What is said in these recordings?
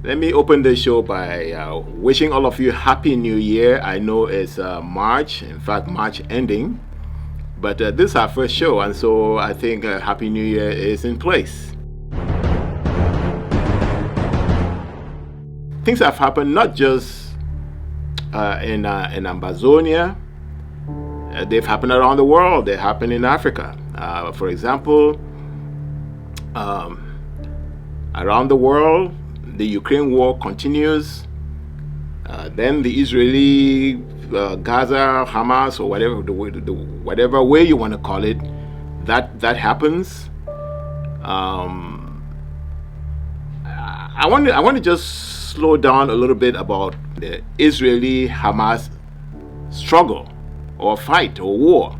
Let me open the show by wishing all of you Happy New Year. I know it's March, in fact, March ending, but this is our first show, and so I think Happy New Year is in place. Things have happened not just in Ambazonia, they've happened around the world. They happen in Africa. For example, around the world, the Ukraine war continues. Then the Israeli, Gaza, Hamas, or whatever way you want to call it, that happens. I want to just slow down a little bit about the Israeli-Hamas struggle, or fight, or war,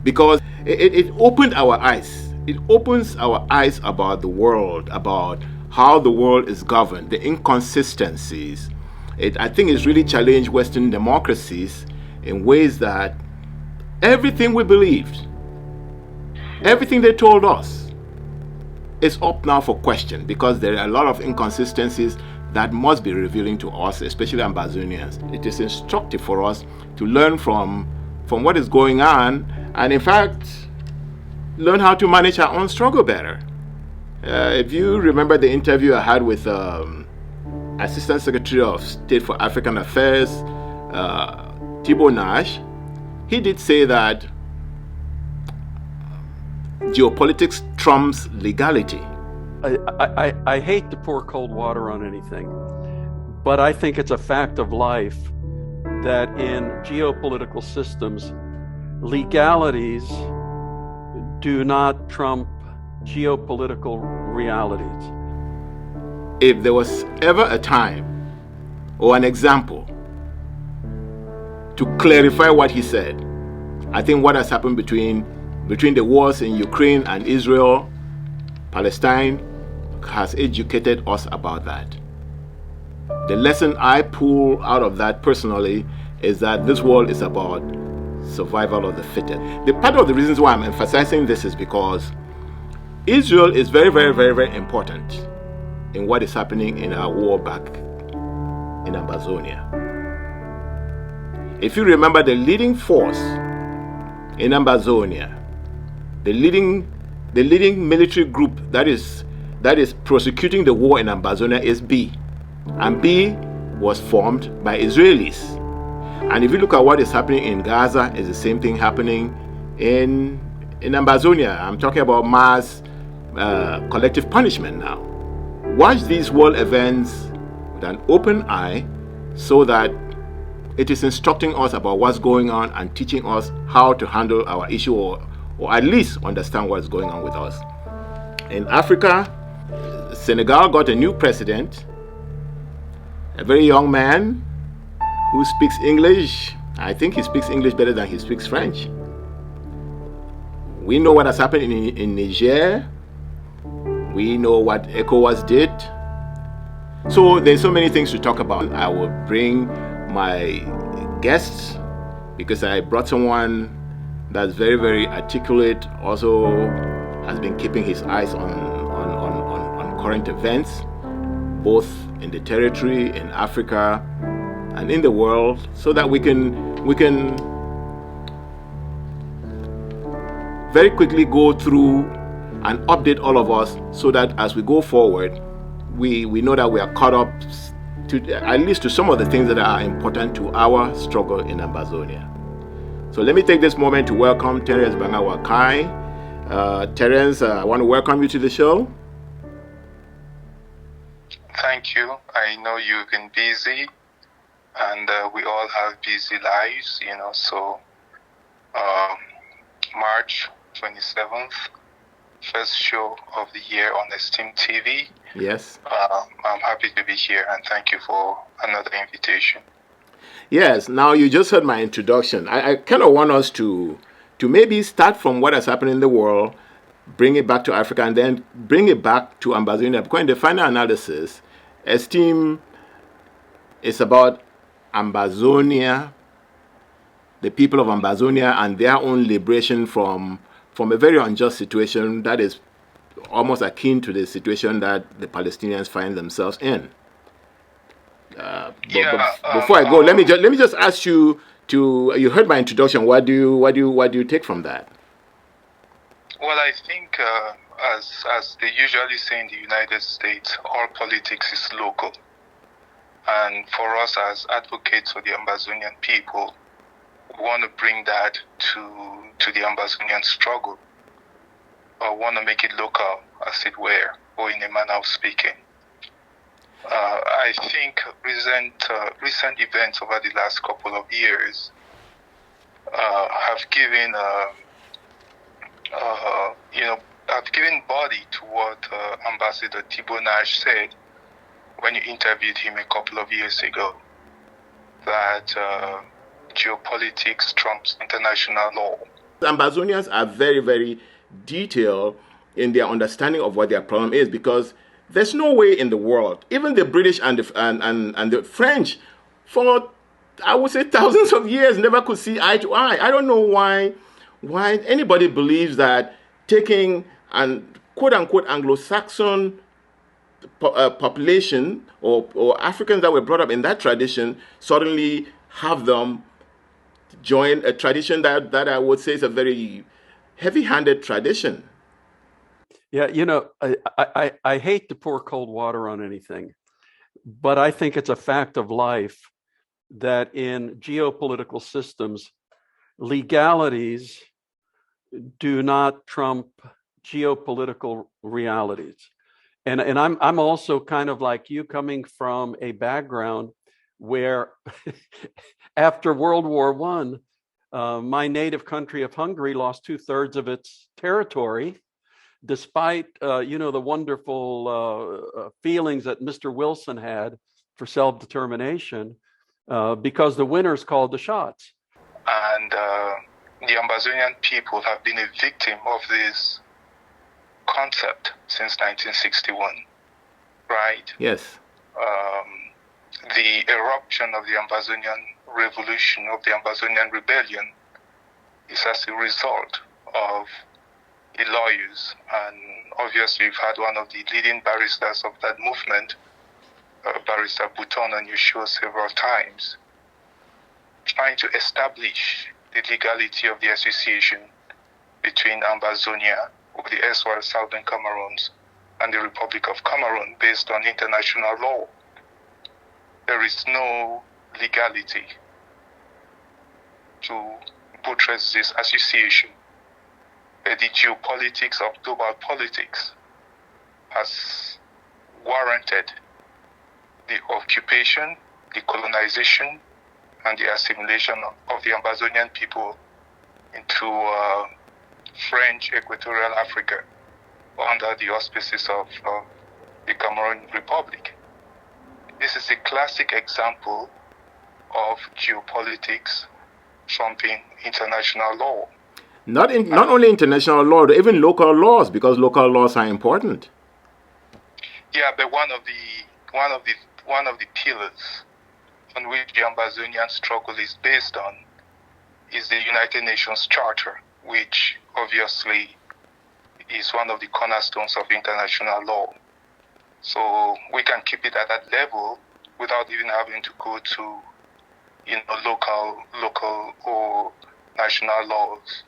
because it opened our eyes. It opens our eyes about the world, about how the world is governed, the inconsistencies. I think it's really challenged Western democracies in ways that everything we believed, everything they told us, is up now for question, because there are a lot of inconsistencies that must be revealing to us, especially Ambazonians. It is instructive for us to learn from what is going on, and in fact, learn how to manage our own struggle better. If you remember the interview I had with Assistant Secretary of State for African Affairs, Thibault Nash, he did say that geopolitics trumps legality. I hate to pour cold water on anything, but I think it's a fact of life that in geopolitical systems, legalities do not trump geopolitical realities. If there was ever a time or an example to clarify what he said, I think what has happened between the wars in Ukraine and Israel, Palestine, has educated us about that. The lesson I pull out of that personally is that this world is about survival of the fittest. The part of the reasons why I'm emphasizing this is because Israel is very, very, very, very important in what is happening in our war back in Ambazonia. If you remember, the leading force in Ambazonia, the leading military group that is prosecuting the war in Ambazonia is B. And B was formed by Israelis. And if you look at what is happening in Gaza, it's the same thing happening in Ambazonia. I'm talking about mass collective punishment now. Watch these world events with an open eye, so that it is instructing us about what's going on and teaching us how to handle our issue, or at least understand what's going on with us. In Africa, Senegal got a new president, a very young man who speaks English. I think he speaks English better than he speaks French. We know what has happened in Niger. We know what ECOWAS did. So there's so many things to talk about. I will bring my guests, because I brought someone that's very, very articulate, also has been keeping his eyes on current events, both in the territory, in Africa, and in the world, so that we can very quickly go through and update all of us, so that as we go forward, we know that we are caught up to at least to some of the things that are important to our struggle in Ambazonia. So let me take this moment to welcome Terence Bangawakai. Terence, I want to welcome you to the show. Thank you. I know you've been busy, and we all have busy lives, so March 27th, first show of the year on Esteem TV. Yes. I'm happy to be here, and thank you for another invitation. Yes, now you just heard my introduction. I kind of want us to maybe start from what has happened in the world, bring it back to Africa, and then bring it back to Ambazonia. Because in the final analysis, Esteem is about Ambazonia, the people of Ambazonia, and their own liberation from a very unjust situation that is almost akin to the situation that the Palestinians find themselves in. Before I go, let me just ask you to. You heard my introduction. What do you take from that? Well, I think, as they usually say in the United States, all politics is local. And for us as advocates for the Ambazonian people, we want to bring that to the Ambazonian struggle. Or want to make it local, as it were, or in a manner of speaking. I think recent events over the last couple of years have given have given body to what Ambassador Thibault Nash said when you interviewed him a couple of years ago, that geopolitics trumps international law. Ambazonians are very, very detailed in their understanding of what their problem is, because there's no way in the world, even the British and the French, for I would say thousands of years, never could see eye to eye. I don't know why anybody believes that taking an quote unquote Anglo-Saxon population or Africans that were brought up in that tradition suddenly have them join a tradition that I would say is a very heavy-handed tradition. Yeah, I hate to pour cold water on anything, but I think it's a fact of life that in geopolitical systems, legalities do not trump geopolitical realities. And I'm also kind of like you, coming from a background where after World War I, my native country of Hungary lost 2/3 of its territory, despite the wonderful feelings that Mr. Wilson had for self-determination, because the winners called the shots. And the Ambazonian people have been a victim of this concept since 1961, right? Yes. The eruption of the Ambazonian revolution, of the Ambazonian rebellion, is as a result of the lawyers, and obviously we've had one of the leading barristers of that movement, Barrister Bouton, on your show several times, trying to establish the legality of the association between Ambazonia, or the erstwhile Southern Cameroons, and the Republic of Cameroon based on international law. There is no legality to buttress this association. The geopolitics of global politics has warranted the occupation, the colonization, and the assimilation of the Ambazonian people into French Equatorial Africa under the auspices of the Cameroon Republic. This is a classic example of geopolitics trumping international law. Not only international law, even local laws, because local laws are important. Yeah, but one of the pillars on which the Ambazonian struggle is based on is the United Nations Charter, which obviously is one of the cornerstones of international law. So we can keep it at that level without even having to go to, local or national laws.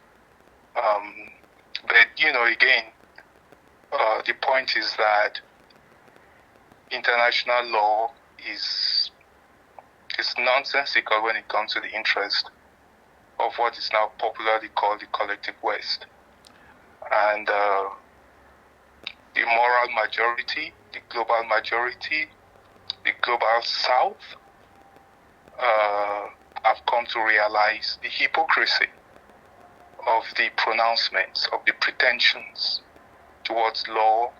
But again, the point is that international law is nonsensical when it comes to the interest of what is now popularly called the collective West. And the moral majority, the global majority, the global South have come to realize the hypocrisy of the pronouncements, of the pretensions towards law,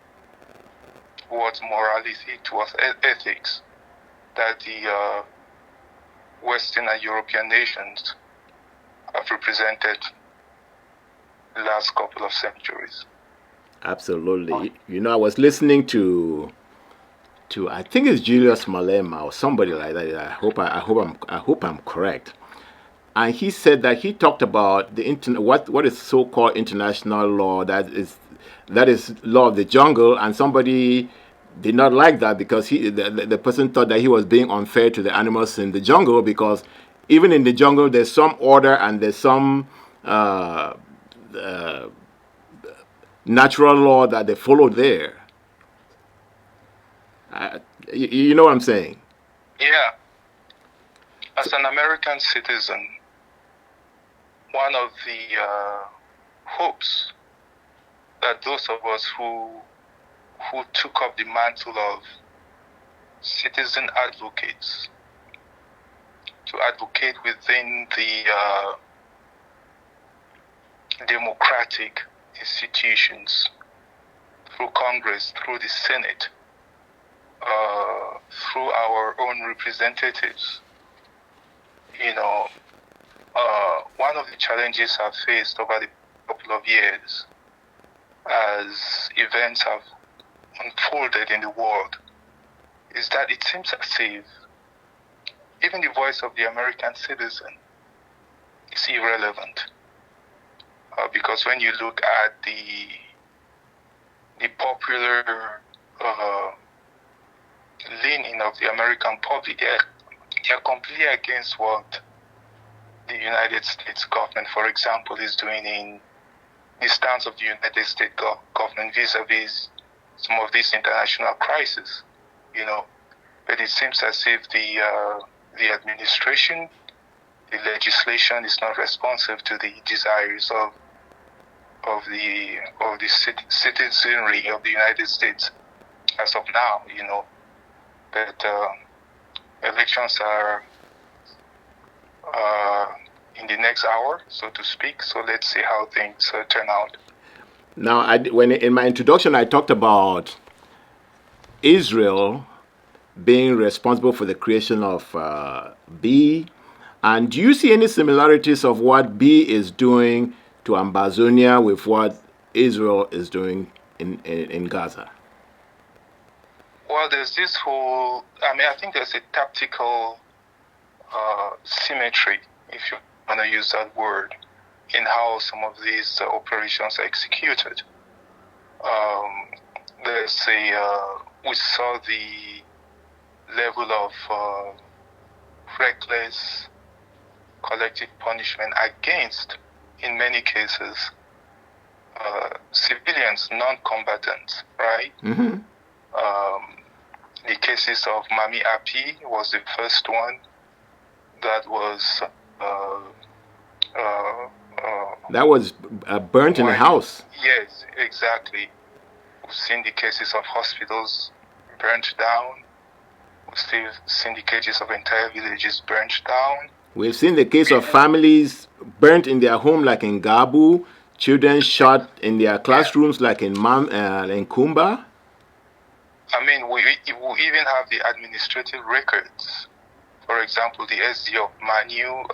towards morality, towards ethics that the Western and European nations have represented the last couple of centuries. Absolutely. I was listening to I think it's Julius Malema or somebody like that. I hope I'm correct. And he said that he talked about what is so-called international law, that is that is law of the jungle, and somebody did not like that because the person thought that he was being unfair to the animals in the jungle, because even in the jungle there's some order and there's some natural law that they follow there. You know what I'm saying? Yeah. As an American citizen, one of the hopes that those of us who took up the mantle of citizen advocates to advocate within the democratic institutions, through Congress, through the Senate, through our own representatives, one of the challenges I've faced over the couple of years as events have unfolded in the world is that it seems as if even the voice of the American citizen is irrelevant. Because when you look at the popular leaning of the American public, they're completely against what the United States government, for example, is doing in the stance of the United States government vis-a-vis some of these international crises, But it seems as if the administration, the legislation is not responsive to the desires of the citizenry of the United States as of now, But elections are in the next hour, so to speak. So let's see how things turn out. Now, when in my introduction, I talked about Israel being responsible for the creation of B. And do you see any similarities of what B is doing to Ambazonia with what Israel is doing in Gaza? Well, there's this whole, I think there's a tactical symmetry, if you want to use that word, in how some of these operations are executed. We saw the level of reckless collective punishment against, in many cases, civilians, non-combatants, right? Mm-hmm. The cases of Mami Api was the first one that was burnt in a house. Yes, exactly. We've seen the cases of hospitals burnt down. We've seen the cases of entire villages burnt down. We've seen the case of families burnt in their home, like in Gabu, children shot in their classrooms, like in Kumba. We even have the administrative records. For example, the SD of Manu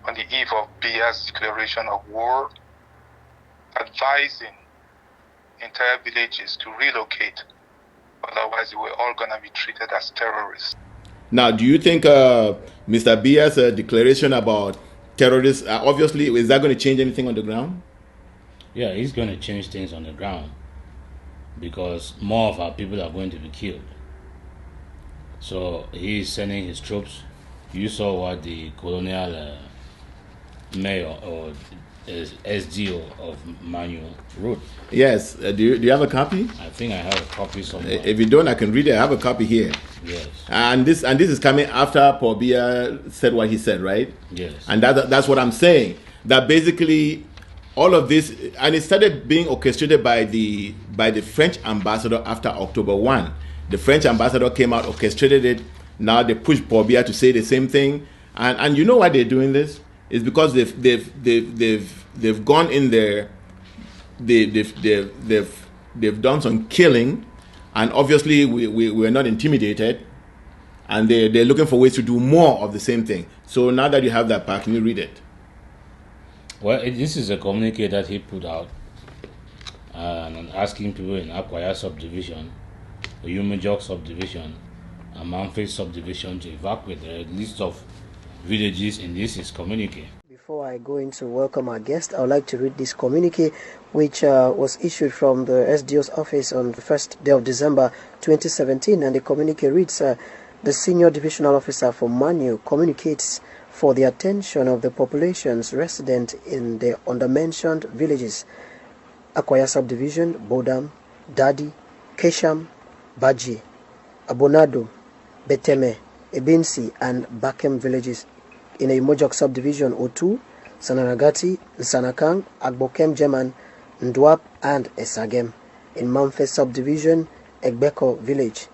on the eve of Biya's declaration of war, advising entire villages to relocate. Otherwise, they were all going to be treated as terrorists. Now, do you think Mr. Biya's declaration about terrorists, obviously, is that going to change anything on the ground? Yeah, he's going to change things on the ground because more of our people are going to be killed. So he's sending his troops. You saw what the colonial mayor or SDO of Manuel wrote. Yes. Do you have a copy? I think I have a copy somewhere. If you don't, I can read it. I have a copy here. Yes. And this is coming after Paul Biya said what he said, right? Yes. And that's what I'm saying. That basically all of this, and it started being orchestrated by the French ambassador after October 1. The French ambassador came out, orchestrated it. Now they pushed Paul Biya to say the same thing. And you know why they're doing this? It's because they've gone in there. They've done some killing, and obviously we're not intimidated, and they're looking for ways to do more of the same thing. So now that you have that part, can you read it? Well, this is a communique that he put out, and asking people in Akwaya subdivision, Oyumejok subdivision, and Manfred subdivision to evacuate. There are a list of villages in this is communique. Before Before I go into welcome our guest, I would like to read this communique which was issued from the SDO's office on the 1st day of December 2017, and the communique reads, the Senior Divisional Officer for Manu communicates for the attention of the populations resident in the undermentioned villages Akwaya Subdivision, Bodam, Dadi, Kesham, Baji, Abonado, Beteme, Ebinsi, and Bakem villages in a Mojok Subdivision O2, Sanaragati, Nsanakang, Agbokem Jeman, Ndwap, and Esagem. In Mamfe Subdivision, Egbeko village,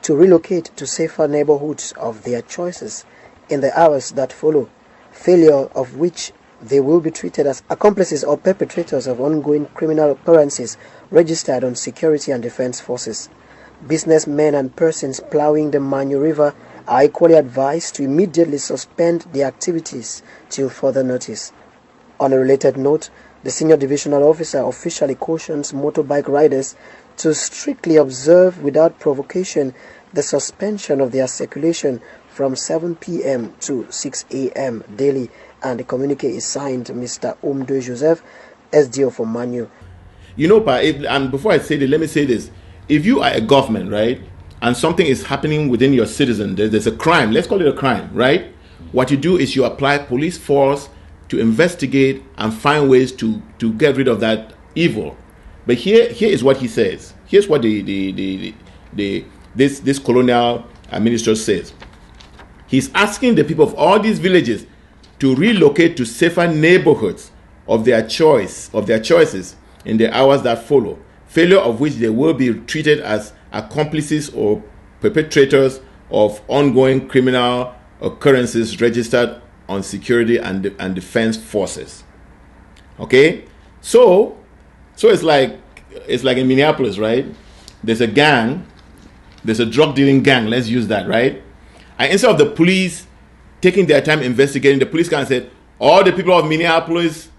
to relocate to safer neighborhoods of their choices in the hours that follow, failure of which they will be treated as accomplices or perpetrators of ongoing criminal occurrences registered on security and defense forces. Businessmen and persons plowing the Manu River are equally advised to immediately suspend their activities till further notice. On a related note, the Senior Divisional Officer officially cautions motorbike riders to strictly observe without provocation the suspension of their circulation from 7 p.m. to 6 a.m. daily, and the communique is signed Mr. Umdo Joseph, SDO for Manu. You know, and before I say this, let me say this. If you are a government, right, and something is happening within your citizen, there's a crime, let's call it a crime, right? What you do is you apply police force to investigate and find ways to get rid of that evil. But here is what he says. Here's what this colonial minister says. He's asking the people of all these villages to relocate to safer neighborhoods of their choices in the hours that follow, failure of which they will be treated as accomplices or perpetrators of ongoing criminal occurrences registered on security and defense forces. Okay, so it's like in Minneapolis, right? There's a gang, there's a drug dealing gang. Let's use that, right? And instead of the police taking their time investigating, the police can say, all the people of Minneapolis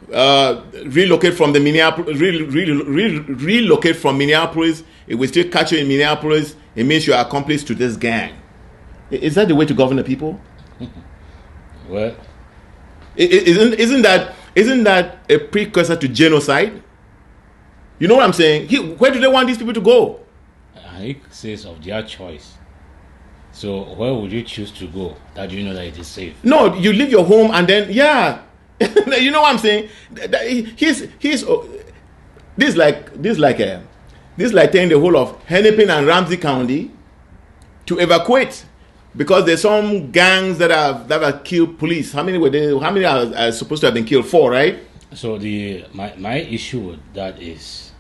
relocate from the Minneapolis. Relocate from Minneapolis. If we still catch you in Minneapolis, it means you're accomplice to this gang. Is that the way to govern the people? Well, isn't that a precursor to genocide? You know what I'm saying? Where do they want these people to go? He says of their choice. So where would you choose to go that you know that it is safe? No, you leave your home and then you know what I'm saying? This is like telling the whole of Hennepin and Ramsey County to evacuate because there's some gangs that have killed police. How many were there? How many are supposed to have been killed? 4, right? So my issue with that is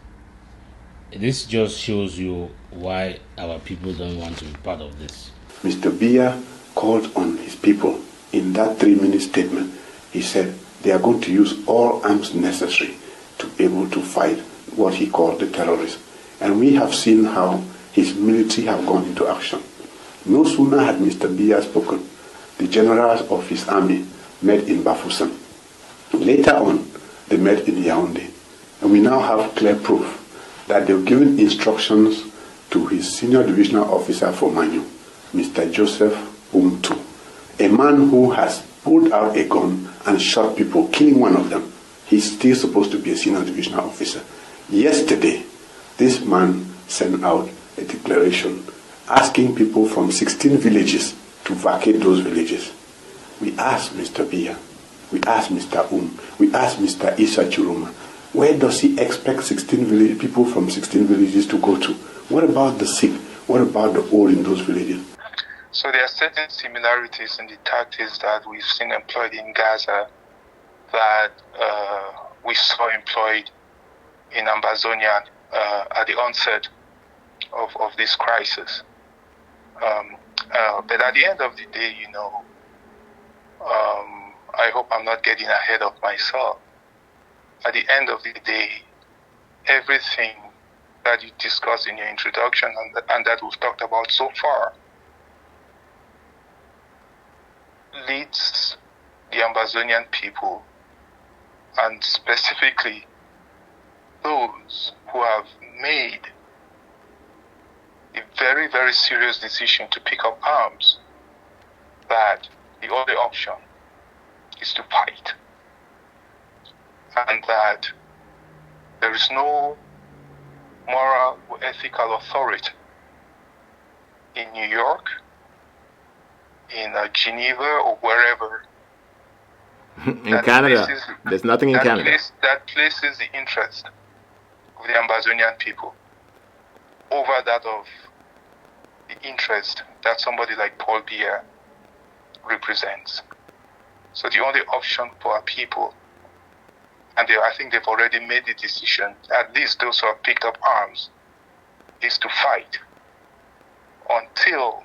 this just shows you why our people don't want to be part of this. Mr. Biya called on his people in that 3-minute statement. He said they are going to use all arms necessary to be able to fight what he called the terrorists. And we have seen how his military have gone into action. No sooner had Mr. Biya spoken, the generals of his army met in Bafoussam. Later on, they met in Yaoundé. And we now have clear proof that they've given instructions to his senior divisional officer for Manu, Mr. Joseph Umtu, a man who has pulled out a gun and shot people, killing one of them. He's still supposed to be a senior divisional officer. Yesterday, this man sent out a declaration asking people from 16 villages to vacate those villages. We asked Mr. Biya, we asked Mr. We asked Mr. Issa Churuma, where does he expect people from 16 villages to go to? What about the sick? What about the old in those villages? So there are certain similarities in the tactics that we've seen employed in Gaza that we saw employed in Ambazonia at the onset of this crisis. But at the end of the day, I hope I'm not getting ahead of myself. At the end of the day, everything that you discussed in your introduction and that we've talked about so far leads the Ambazonian people, and specifically those who have made a very, very serious decision to pick up arms, that the only option is to fight. And that there is no moral or ethical authority in New York, in Geneva, or wherever. In Canada, there's nothing in Canada. That places the interest of the Ambazonian people over that of the interest that somebody like Paul Biya represents. So the only option for our people, and I think they've already made the decision, at least those who have picked up arms, is to fight until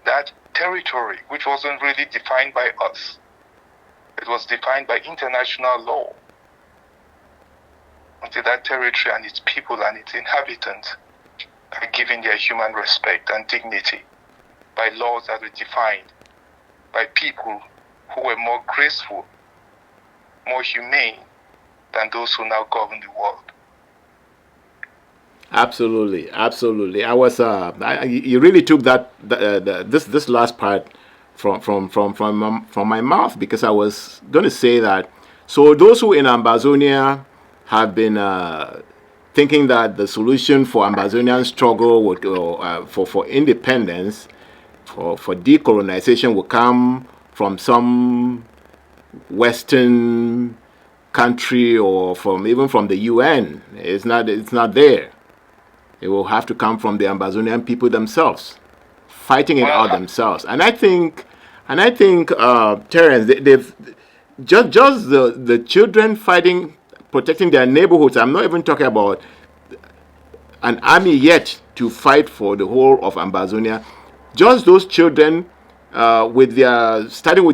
that territory, which wasn't really defined by us, it was defined by international law, until that territory and its people and its inhabitants are given their human respect and dignity by laws that were defined by people who were more graceful, more humane than those who now govern the world. Absolutely, absolutely. I was. You really took this last part from my mouth, because I was going to say that. So those who in Ambazonia have been thinking that the solution for Ambazonian struggle would, for independence, for decolonization, will come from some Western country or even from the UN. It's not there. It will have to come from the Ambazonian people themselves, fighting it out themselves. And I think, Terence, they've just the children fighting, protecting their neighborhoods. I'm not even talking about an army yet to fight for the whole of Ambazonia. Just those children, starting with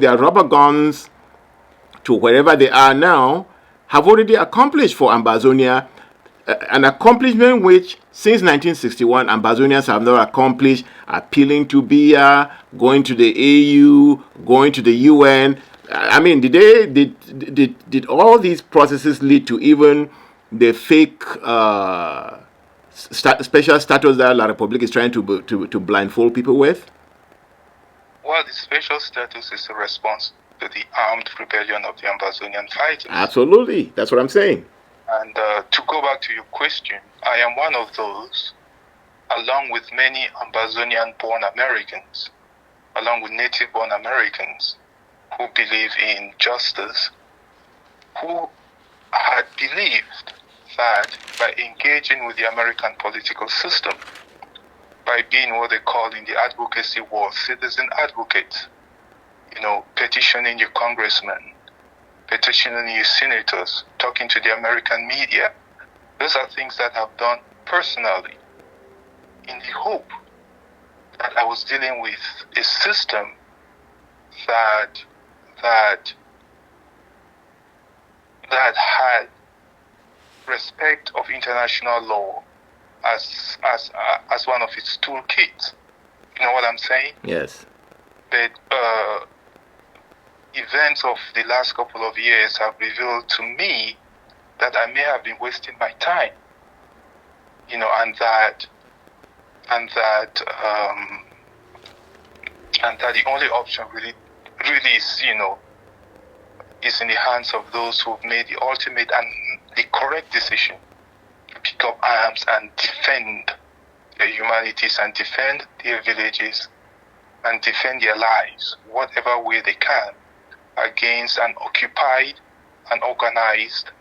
their rubber guns to wherever they are now, have already accomplished for Ambazonia. An accomplishment which, since 1961, Ambazonians have not accomplished, appealing to BIA, going to the AU, going to the UN. I mean, did all these processes lead to even the fake special status that La Republic is trying to blindfold people with? Well, the special status is a response to the armed rebellion of the Ambazonian fighters. Absolutely, that's what I'm saying. And to go back to your question, I am one of those, along with many Ambazonian-born Americans, along with native-born Americans, who believe in justice, who had believed that by engaging with the American political system, by being what they call in the advocacy world citizen advocates, petitioning your congressman, petitioning your senators, talking to the American media. Those are things that I've done personally in the hope that I was dealing with a system that had respect of international law as one of its toolkits. You know what I'm saying? Yes. But events of the last couple of years have revealed to me that I may have been wasting my time, and that the only option really is, is in the hands of those who've made the ultimate and the correct decision to pick up arms and defend their humanities and defend their villages and defend their lives, whatever way they can, against an occupied and organized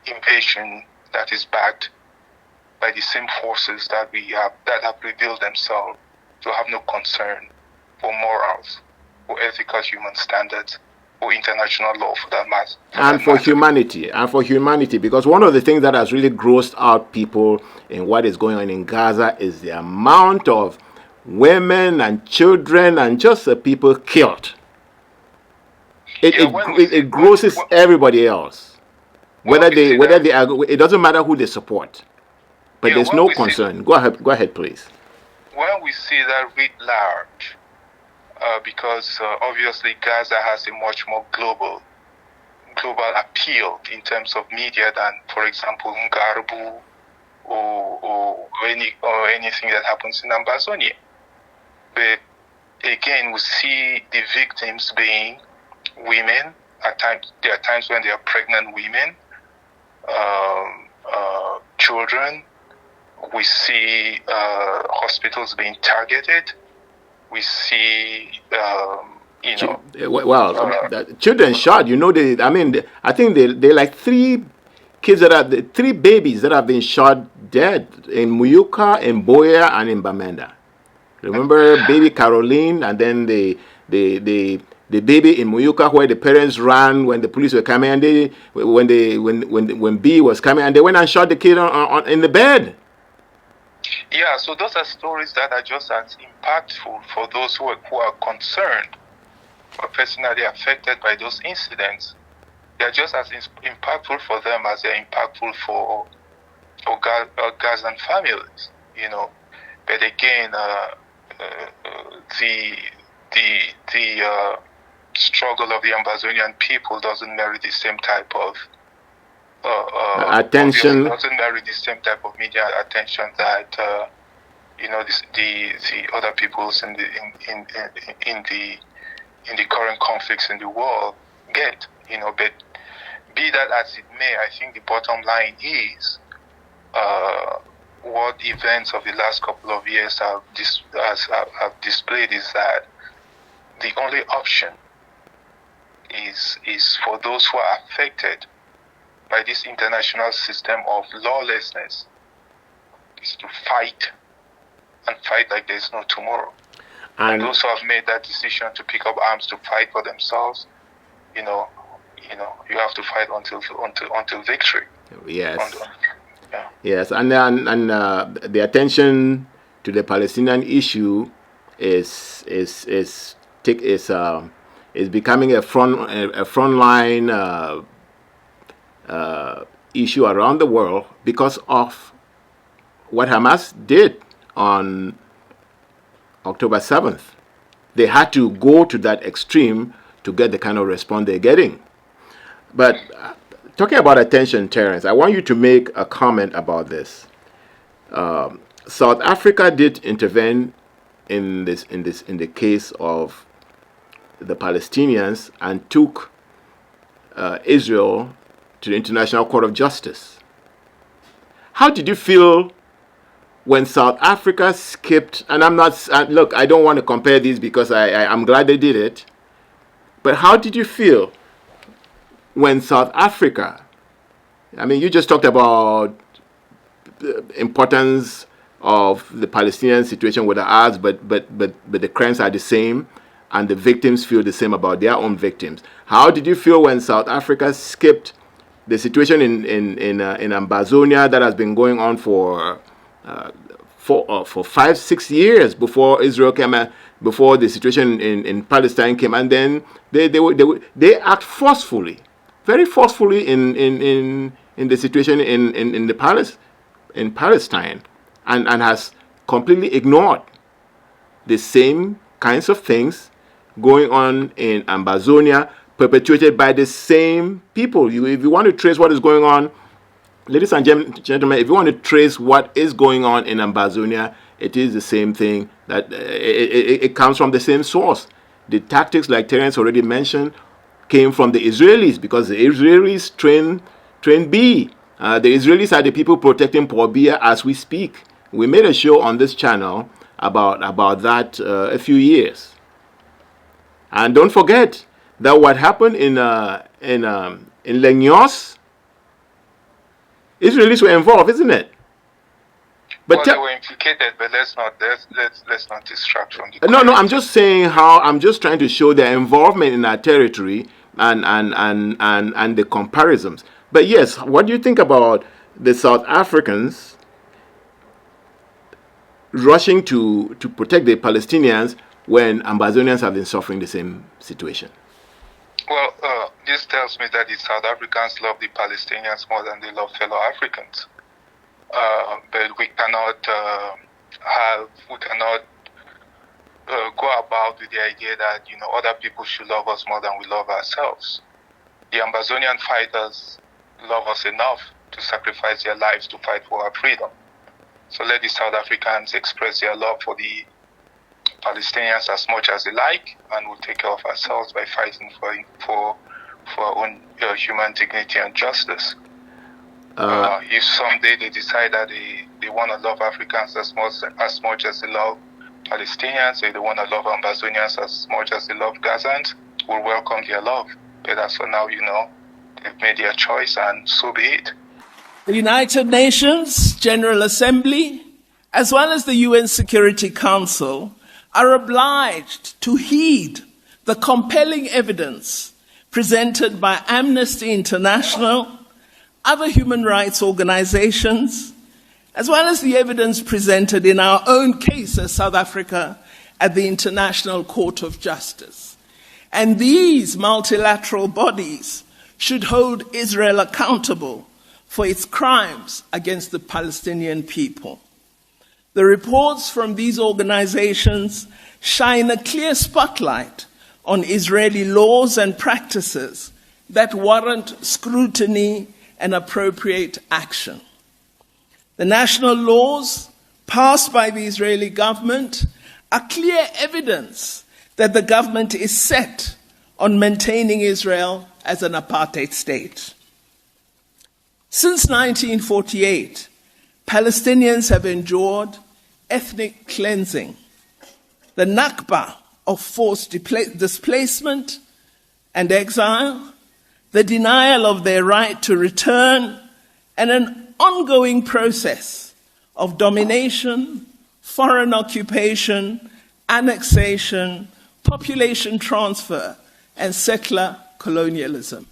invasion that is backed by the same forces that have revealed themselves to have no concern for morals, for ethical human standards, for international law, for that matter. And for humanity, because one of the things that has really grossed out people in what is going on in Gaza is the amount of women and children and just the people killed. It grosses everybody else. Whether they are, it doesn't matter who they support. But there's no concern. Go ahead, please. When we see that writ large, because obviously Gaza has a much more global appeal in terms of media than, for example, Ngarbu or anything that happens in Ambazonia. But again, we see the victims being women. At times, there are times when they are pregnant women, children. We see hospitals being targeted. We see, children shot. I think they like three babies that have been shot dead in Muyuka, in Boya, and in Bamenda. Remember baby Caroline, and then the baby in Muyuka where the parents ran when the police were coming, and when B was coming, and they went and shot the kid in the bed. Yeah, so those are stories that are just as impactful for those who are concerned or personally affected by those incidents. They're just as impactful for them as they're impactful for Gazan families, But again, the struggle of the Ambazonian people doesn't merit the same type of attention. Doesn't merit the same type of media attention that the other peoples in the current conflicts in the world get. But be that as it may, I think the bottom line is what events of the last couple of years have displayed is that the only option is for those who are affected by this international system of lawlessness is to fight, and fight like there's no tomorrow. And those who have made that decision to pick up arms to fight for themselves, you have to fight until victory. Yes. Yes, and the attention to the Palestinian issue is becoming a frontline issue around the world because of what Hamas did on October 7th. They had to go to that extreme to get the kind of response they're getting. But talking about attention, Terence, I want you to make a comment about this. South Africa did intervene in the case of the Palestinians and took Israel to the International Court of Justice. How did you feel when South Africa skipped? And look, I don't want to compare these because I'm glad they did it. But how did you feel when South Africa, you just talked about the importance of the Palestinian situation with ours, but the crimes are the same, and the victims feel the same about their own victims. How did you feel when South Africa skipped the situation in Ambazonia that has been going on for 5-6 years before Israel came, before the situation in Palestine came, and then they act forcefully, very forcefully in the situation in Palestine, and has completely ignored the same kinds of things going on in Ambazonia, perpetuated by the same people. If you want to trace what is going on, ladies and gentlemen, if you want to trace what is going on in Ambazonia, it is the same thing. That it comes from the same source. The tactics, like Terence already mentioned, came from the Israelis, because the Israelis train B. The Israelis are the people protecting poor Bia as we speak. We made a show on this channel about that a few years. And don't forget that what happened in Lagos, Israelis were involved, isn't it? But they were implicated, but let's not distract from the. No, I'm just saying I'm just trying to show their involvement in our territory and the comparisons. But yes, what do you think about the South Africans rushing to protect the Palestinians when Ambazonians have been suffering the same situation? Well, this tells me that the South Africans love the Palestinians more than they love fellow Africans. But we cannot go about with the idea that other people should love us more than we love ourselves. The Ambazonian fighters love us enough to sacrifice their lives to fight for our freedom. So let the South Africans express their love for the Palestinians as much as they like, and we'll take care of ourselves by fighting for our own human dignity and justice. If someday they decide that they want to love Africans as much as they love Palestinians, if they want to love Ambazonians as much as they love Gazans, we'll welcome their love. But as for now, they've made their choice, and so be it. The United Nations General Assembly, as well as the UN Security Council, are obliged to heed the compelling evidence presented by Amnesty International, other human rights organizations, as well as the evidence presented in our own case as South Africa at the International Court of Justice. And these multilateral bodies should hold Israel accountable for its crimes against the Palestinian people. The reports from these organizations shine a clear spotlight on Israeli laws and practices that warrant scrutiny and appropriate action. The national laws passed by the Israeli government are clear evidence that the government is set on maintaining Israel as an apartheid state. Since 1948, Palestinians have endured ethnic cleansing, the Nakba of forced displacement and exile, the denial of their right to return, and an ongoing process of domination, foreign occupation, annexation, population transfer, and settler colonialism.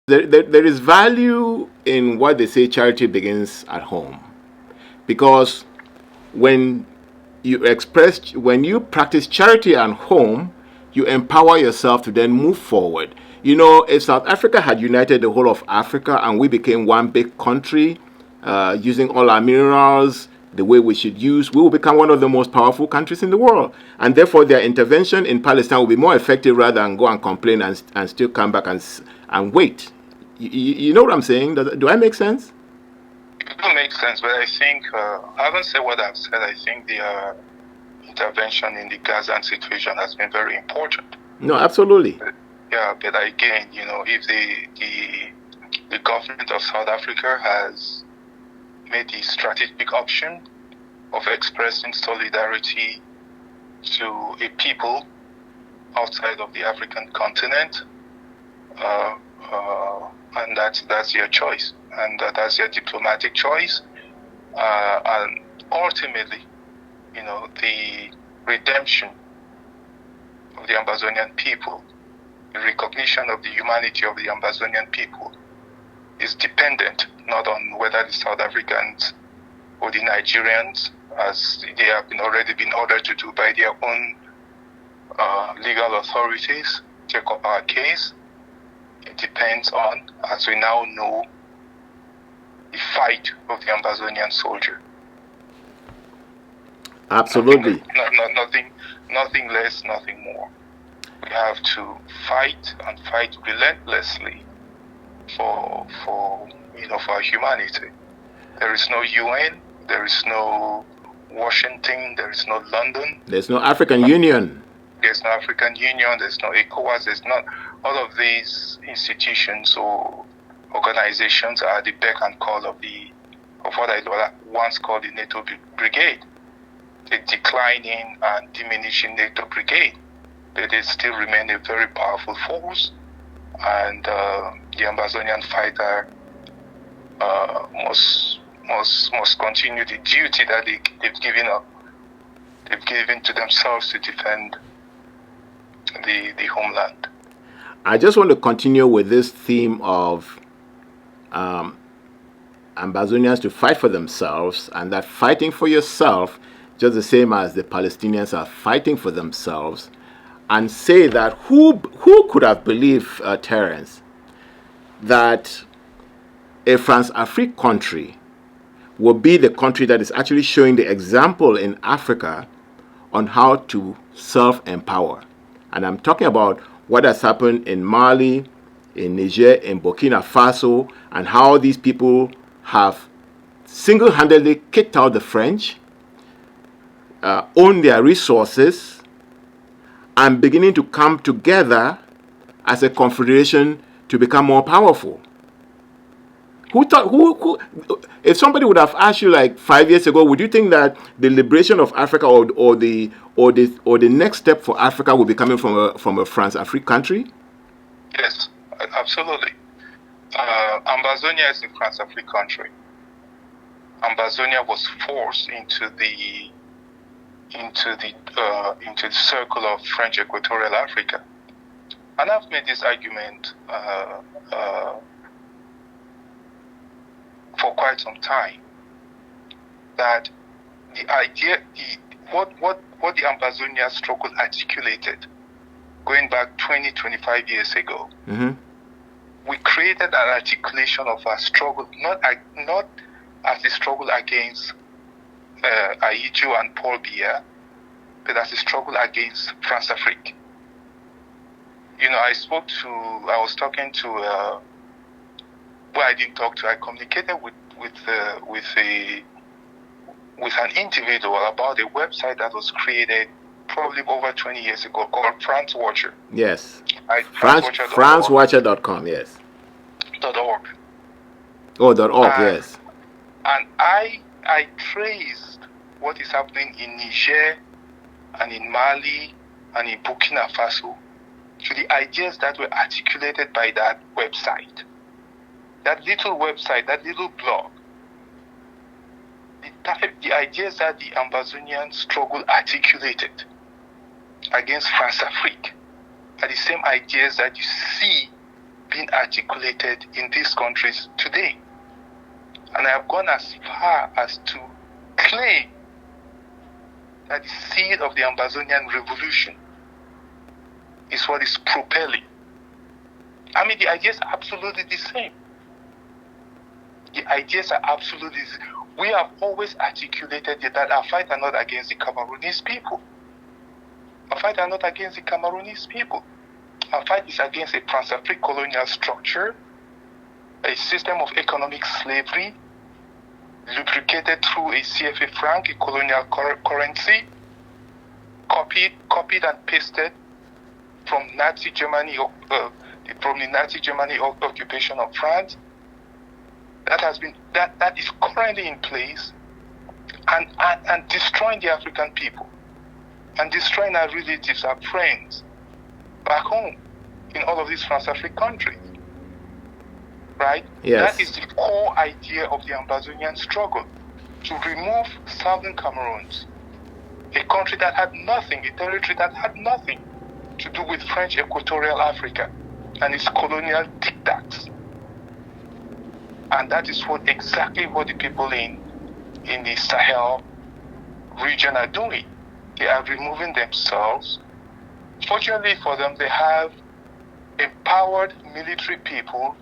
There is value in what they say charity begins at home. Because when you practice charity at home, you empower yourself to then move forward. If South Africa had united the whole of Africa and we became one big country, using all our minerals the way we should use, we will become one of the most powerful countries in the world. And therefore, their intervention in Palestine will be more effective rather than go and complain and still come back and wait. You know what I'm saying? Do I make sense? It do make sense, but I think, having said what I've said, I think the intervention in the Gaza situation has been very important. No, absolutely. Yeah, but again, if the government of South Africa has made the strategic option of expressing solidarity to a people outside of the African continent, and that's their choice, and that's their diplomatic choice, and ultimately, the redemption of the Ambazonian people, the recognition of the humanity of the Ambazonian people, is dependent not on whether the South Africans or the Nigerians, as they have already been ordered to do by their own legal authorities, take up our case. It depends on, as we now know, the fight of the Ambazonian soldier. Absolutely. Nothing less, nothing more. We have to fight and fight relentlessly for our humanity. There is no UN, there is no Washington, there is no London. There's no African Union. There's no African Union, there's no ECOWAS, there's not. All of these institutions or organizations are the beck and call of what I once called the NATO brigade. The declining and diminishing NATO brigade. But they still remain a very powerful force, and the Ambazonian fighter must continue the duty that they've given up. They've given to themselves to defend the homeland. I just want to continue with this theme of Ambazonians to fight for themselves, and that fighting for yourself, just the same as the Palestinians are fighting for themselves, and say that who could have believed, Terence, that a France-Afrique country will be the country that is actually showing the example in Africa on how to self-empower. And I'm talking about what has happened in Mali, in Niger, in Burkina Faso, and how these people have single-handedly kicked out the French, owned their resources, and beginning to come together as a confederation to become more powerful. If somebody would have asked you like 5 years ago, would you think that the liberation of Africa or the next step for Africa would be coming from a France-Afrique country? Yes, absolutely. Ambazonia is a France-Afrique country. Ambazonia was forced into the circle of French Equatorial Africa. And I've made this argument for quite some time that the idea, what the Ambazonia struggle articulated, going back 20-25 years ago, we created an articulation of our struggle, not as a struggle against Ahidjo and Paul Biya, but as a struggle against France-Afrique. You know, I was talking to, well, I didn't talk to, I communicated with an individual about a website that was created probably over 20 years ago called France Watcher. Yes. FranceWatcher.com, yes. .org. Oh, .org, yes. And I traced what is happening in Niger and in Mali and in Burkina Faso to the ideas that were articulated by that website. That little website, that little blog, the ideas that the Ambazonian struggle articulated against France-Afrique are the same ideas that you see being articulated in these countries today. And I have gone as far as to claim that the seed of the Ambazonian revolution is what is propelling. I mean, the ideas are absolutely the same. The ideas are absolutely the same. We have always articulated that our fight are not against the Cameroonese people. Our fight are not against the Cameroonese people. Our fight is against a France-Afrique colonial structure, a system of economic slavery, lubricated through a CFA franc, a colonial currency, copied and pasted from Nazi Germany, from the Nazi Germany occupation of France. That is currently in place and destroying the African people and destroying our relatives, our friends back home in all of these France-Afrique countries. Right? Yes. That is the core idea of the Ambazonian struggle, to remove Southern Cameroons, a country that had nothing, a territory that had nothing to do with French Equatorial Africa and its colonial diktats. And that is exactly what the people in the Sahel region are doing. They are removing themselves. Fortunately for them, they have empowered military people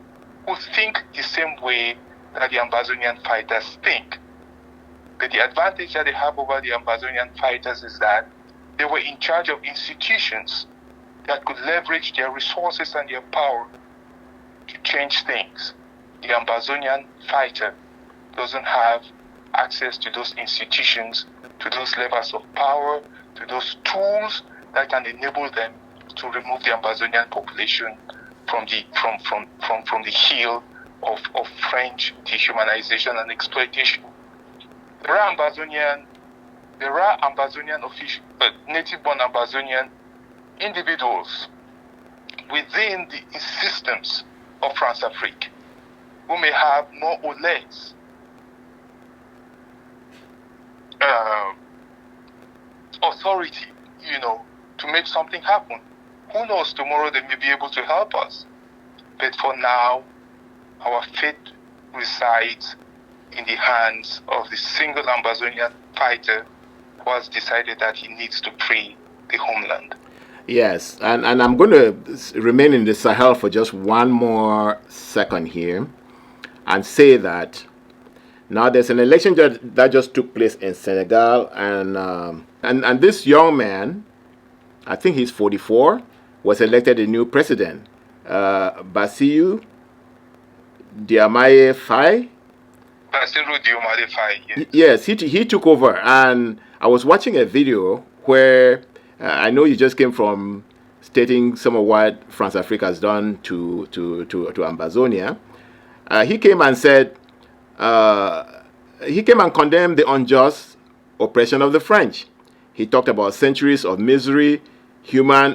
who think the same way that the Ambazonian fighters think. But the advantage that they have over the Ambazonian fighters is that they were in charge of institutions that could leverage their resources and their power to change things. The Ambazonian fighter doesn't have access to those institutions, to those levels of power, to those tools that can enable them to remove the Ambazonian population from the heel of French dehumanization and exploitation. There are Ambazonian native-born Ambazonian individuals within the systems of France-Afrique who may have more or less authority, to make something happen. Who knows, tomorrow they may be able to help us. But for now, our fate resides in the hands of the single Ambazonian fighter who has decided that he needs to free the homeland. Yes, and I'm going to remain in the Sahel for just one more second here and say that Now there's an election that just took place in Senegal, and this young man, I think he's 44, was elected the new president. Bassirou Diomaye Faye. Bassirou Diomaye Faye. Yes, he took over, and I was watching a video where I know you just came from stating some of what France Africa has done to Ambazonia. He came and said. He came and condemned the unjust oppression of the French. He talked about centuries of misery, human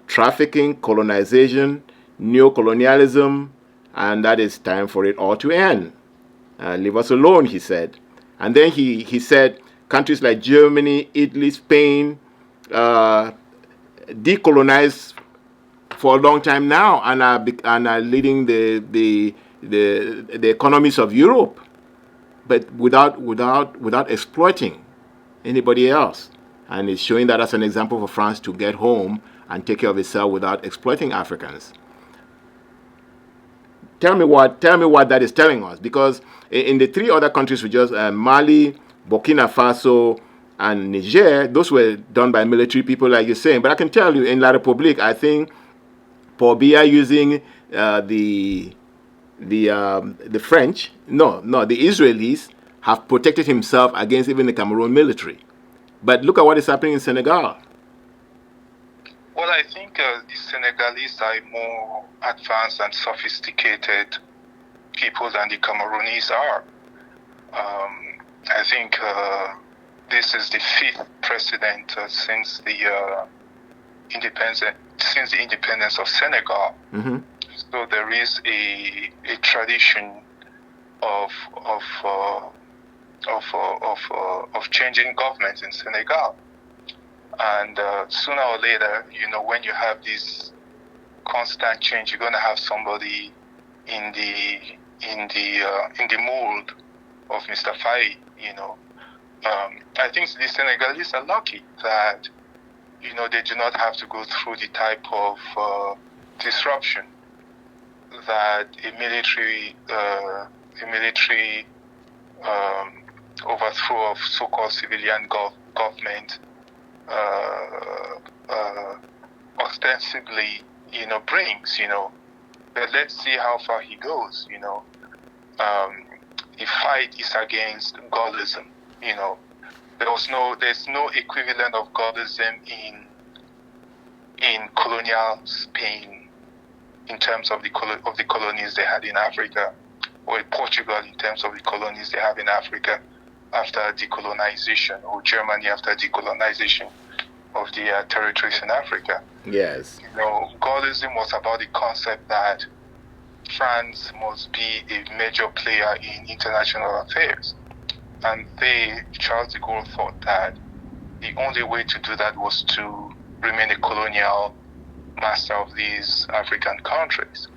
trafficking, colonization, neocolonialism, and that it's time for it all to end. Leave us alone, he said. And then he said countries like Germany, Italy, Spain decolonized for a long time now and are leading the economies of Europe, but without exploiting anybody else. And it's showing that as an example for France to get home and take care of itself without exploiting Africans. Tell me what that is telling us, because in the three other countries we just Mali, Burkina Faso, and Niger, those were done by military people, like you're saying. But I can tell you, in La République, I think Paul Biya using the French, the Israelis have protected himself against even the Cameroon military. But look at what is happening in Senegal. Well, I think the Senegalese are more advanced and sophisticated people than the Cameroonese are. I think this is the fifth president since the independence of Senegal. Mm-hmm. So there is a tradition of changing governments in Senegal, and sooner or later, when you have this constant change, you're going to have somebody in the mold of Mr. Faye. I think the Senegalese are lucky that they do not have to go through the type of disruption that a military overthrow of so-called civilian government ostensibly brings. But let's see how far he goes. The fight is against Gaullism. There's no equivalent of Gaullism in colonial Spain in terms of the colonies they had in Africa, or in Portugal in terms of the colonies they have in Africa after decolonization, or Germany after decolonization of the territories in Africa. Yes. Gaullism was about the concept that France must be a major player in international affairs. And Charles de Gaulle, thought that the only way to do that was to remain a colonial master of these African countries.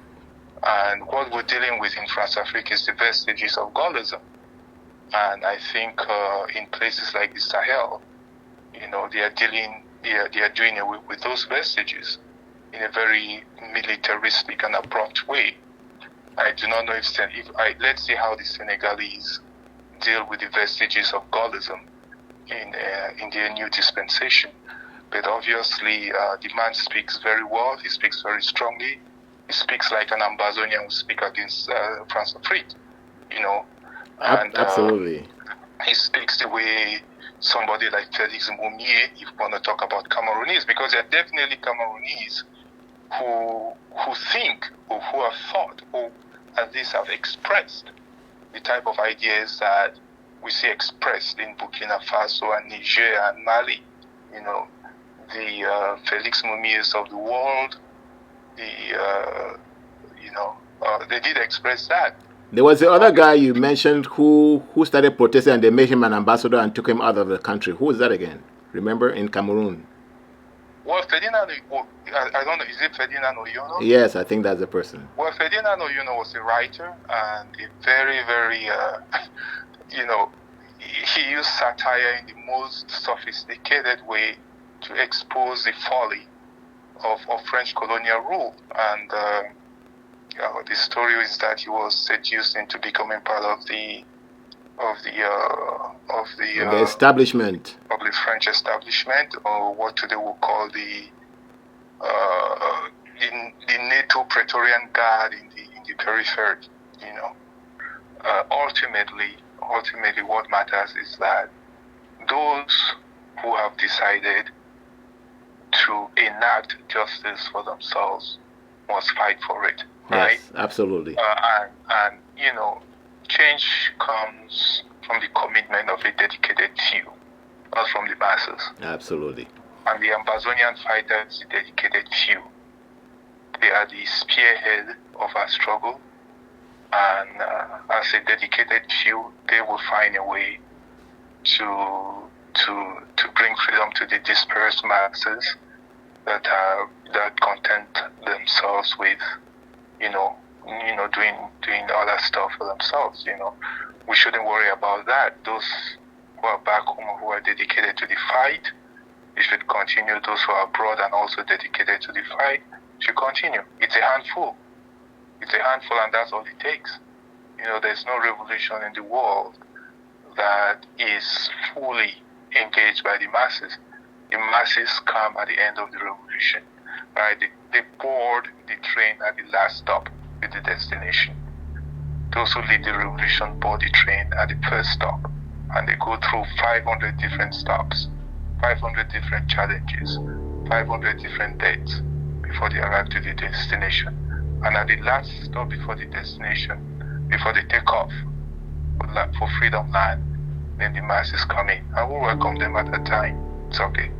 And what we're dealing with in France Africa is the vestiges of Gaullism. And I think in places like the Sahel, they are doing away with those vestiges in a very militaristic and abrupt way. I do not know let's see how the Senegalese deal with the vestiges of Gaullism in their new dispensation. But obviously, the man speaks very well. He speaks very strongly. He speaks like an Ambazonian who speaks against France Afrique, And, absolutely. He speaks the way somebody like Felix Moumier, if you want to talk about Cameroonese, because there are definitely Cameroonese who think, or who have thought, or at least have expressed the type of ideas that we see expressed in Burkina Faso and Niger and Mali. The Felix Moumiers of the world, they did express that. There was the other guy you mentioned who started protesting, and they made him an ambassador and took him out of the country. Who was that again? Remember, in Cameroon? Well, Ferdinand, I don't know, is it Ferdinand Oyono? Yes, I think that's the person. Well, Ferdinand Oyono was a writer, and a very, very, he used satire in the most sophisticated way to expose the folly of French colonial rule. And the story is that he was seduced into becoming part of the the establishment, of the French establishment, or what they would call the NATO Praetorian Guard in the periphery. You know, ultimately, what matters is that those who have decided to enact justice for themselves must fight for it, right? Yes, absolutely. And you know, change comes from the commitment of a dedicated few, not from the masses. Absolutely. And the Ambazonian fighters, the dedicated few, they are the spearhead of our struggle. And as a dedicated few, they will find a way to bring freedom to the dispersed masses that content themselves with, doing other stuff for themselves. You know, we shouldn't worry about that. Those who are back home, who are dedicated to the fight, they should continue. Those who are abroad and also dedicated to the fight should continue. It's a handful. It's a handful, and that's all it takes. You know, there's no revolution in the world that is fully engaged by the masses. The masses come at the end of the revolution, right? They board the train at the last stop with the destination. Those who lead the revolution board the train at the first stop, and they go through 500 different stops, 500 different challenges, 500 different dates before they arrive to the destination. And at the last stop before the destination, before they take off for freedom land, then the masses come in, and we'll welcome them at that time. It's okay.